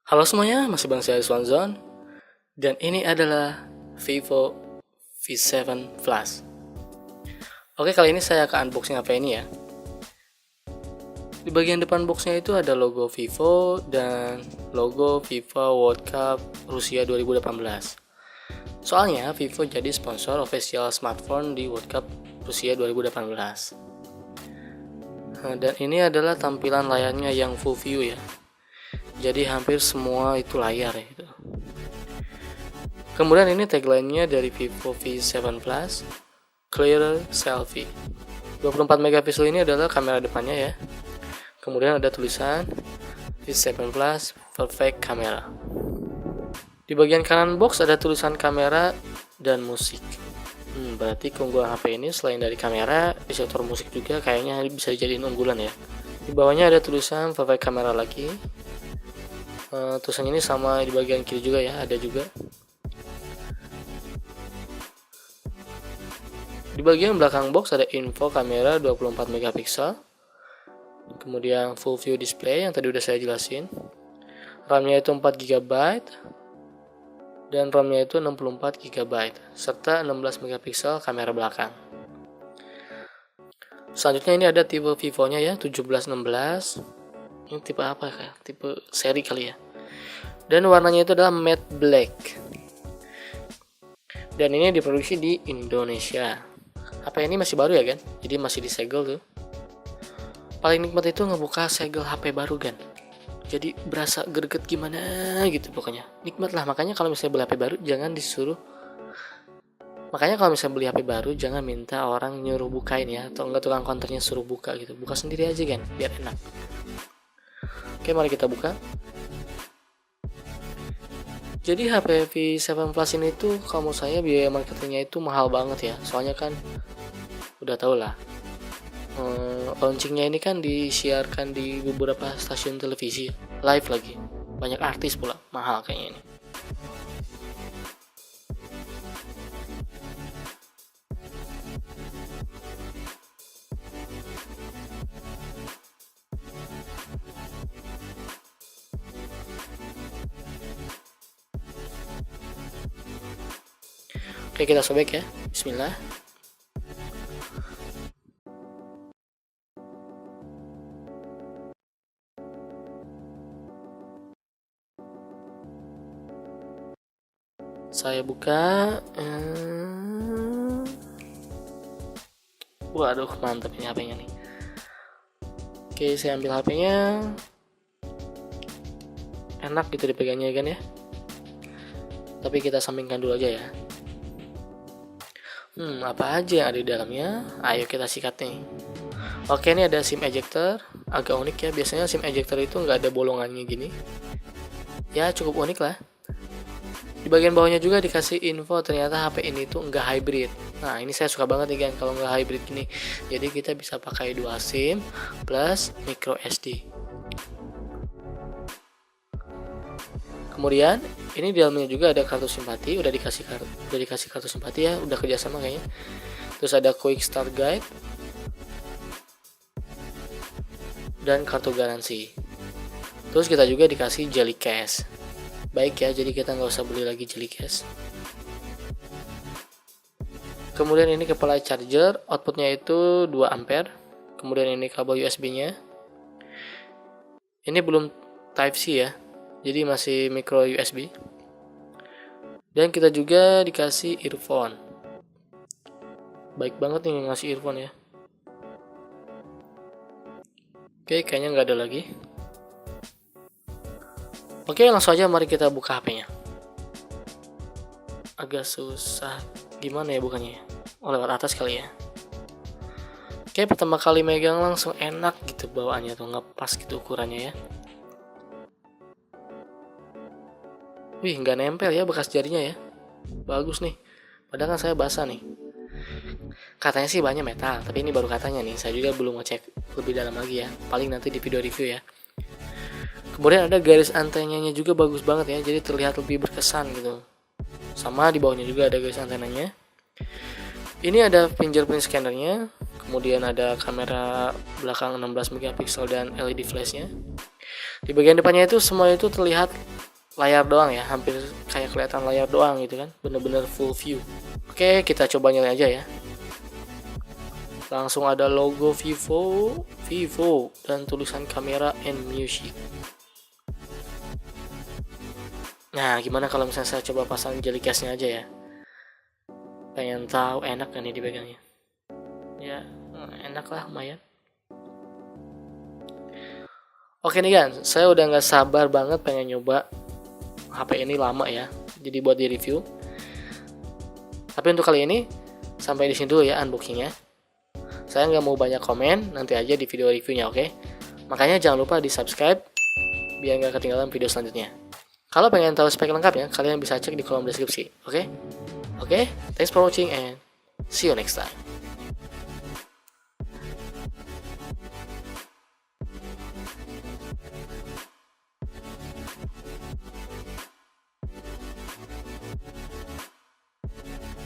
Halo semuanya, masih bareng saya Swanzon. Dan ini adalah Vivo V7 Plus. Oke, kali ini saya akan unboxing HP ini ya. Di bagian depan boxnya itu ada logo Vivo dan logo FIFA World Cup Rusia 2018. Soalnya Vivo jadi sponsor official smartphone di World Cup Rusia 2018. Dan ini adalah tampilan layarnya yang full view ya. Jadi hampir semua itu layar ya gitu. Kemudian ini tagline-nya dari Vivo V7 Plus, Clear Selfie. 24 megapiksel ini adalah kamera depannya ya. Kemudian ada tulisan V7 Plus Perfect Camera. Di bagian kanan box ada tulisan kamera dan musik. Berarti keunggulan HP ini selain dari kamera, di sektor musik juga kayaknya bisa dijadiin unggulan ya. Di bawahnya ada tulisan Perfect Camera lagi. Tulisan ini sama di bagian kiri juga ya, ada juga. Di bagian belakang box ada info kamera 24 megapiksel. Kemudian full view display yang tadi udah saya jelasin. RAM-nya itu 4 GB dan ROM-nya itu 64 GB serta 16 megapiksel kamera belakang. Selanjutnya ini ada tipe Vivo-nya ya, 1716. Ini tipe apa ya? Tipe seri kali ya. Dan warnanya itu adalah matte black. Dan ini diproduksi di Indonesia. HP ini masih baru ya kan? Jadi masih disegel tuh. Paling nikmat itu ngebuka segel HP baru kan. Jadi berasa greget gimana gitu pokoknya. Nikmat lah, makanya kalau misalnya beli HP baru jangan disuruh. Makanya kalau misalnya beli HP baru jangan minta orang nyuruh bukain ya, atau enggak tukang konternya suruh buka gitu. Buka sendiri aja kan, biar enak. Oke, mari kita buka. Jadi HP V7 Plus ini tuh kalau saya biaya marketingnya itu mahal banget ya. Soalnya kan udah tau lah. Launchingnya ini kan disiarkan di beberapa stasiun televisi live lagi, banyak artis pula, mahal kayaknya ini. Oke, kita sobek ya, bismillah. Saya buka. Waduh, mantap ini HP-nya nih. Oke, saya ambil HP-nya. Enak gitu dipegangnya kan ya. Tapi kita sampingkan dulu aja ya. Apa aja yang ada di dalamnya? Ayo kita sikat nih. Oke, ini ada SIM ejector. Agak unik ya. Biasanya SIM ejector itu nggak ada bolongannya gini. Ya, cukup unik lah. Di bagian bawahnya juga dikasih info ternyata HP ini tuh enggak hybrid. Nah, ini saya suka banget nih kan kalau enggak hybrid gini. Jadi kita bisa pakai 2 SIM plus micro SD. Kemudian ini di dalamnya juga ada kartu simpati, udah dikasih kartu simpati ya, udah kerjasama kayaknya. Terus ada quick start guide dan kartu garansi. Terus kita juga dikasih jelly case. Baik ya, jadi kita nggak usah beli lagi jelly case. Kemudian ini kepala charger, outputnya itu 2 ampere. Kemudian ini kabel USB-nya. Ini belum Type-C ya, jadi masih micro USB. Dan kita juga dikasih earphone. Baik banget nih ngasih earphone ya. Oke, kayaknya nggak ada lagi. Oke, langsung aja mari kita buka HP-nya. Agak susah, gimana ya bukannya? Oh, lewat atas kali ya. Oke, pertama kali megang langsung enak gitu bawaannya tuh, ngepas gitu ukurannya ya. Wih, nggak nempel ya bekas jarinya ya. Bagus nih. Padahal kan saya basah nih. Katanya sih banyak metal, tapi ini baru katanya nih. Saya juga belum ngecek lebih dalam lagi ya. Paling nanti di video review ya. Kemudian ada garis antenanya juga bagus banget ya, jadi terlihat lebih berkesan gitu. Sama di bawahnya juga ada garis antenanya. Ini ada fingerprint scannernya, kemudian ada kamera belakang 16 megapiksel dan LED flashnya. Di bagian depannya itu semua itu terlihat layar doang ya, hampir kayak kelihatan layar doang gitu kan, bener-bener full view. Oke, kita coba nyalain aja ya. Langsung ada logo Vivo dan tulisan kamera and music. Nah, gimana kalau misalnya saya coba pasang jelly case-nya aja ya? Pengen tahu enak kan nih dipegangnya? Ya, enak lah lumayan. Oke nih kan, saya udah nggak sabar banget pengen nyoba HP ini lama ya, jadi buat di review. Tapi untuk kali ini sampai di sini dulu ya unboxingnya. Saya nggak mau banyak komen, nanti aja di video reviewnya, oke? Makanya jangan lupa di subscribe biar nggak ketinggalan video selanjutnya. Kalau pengen tahu spek lengkapnya, kalian bisa cek di kolom deskripsi, oke? Oke, thanks for watching and see you next time.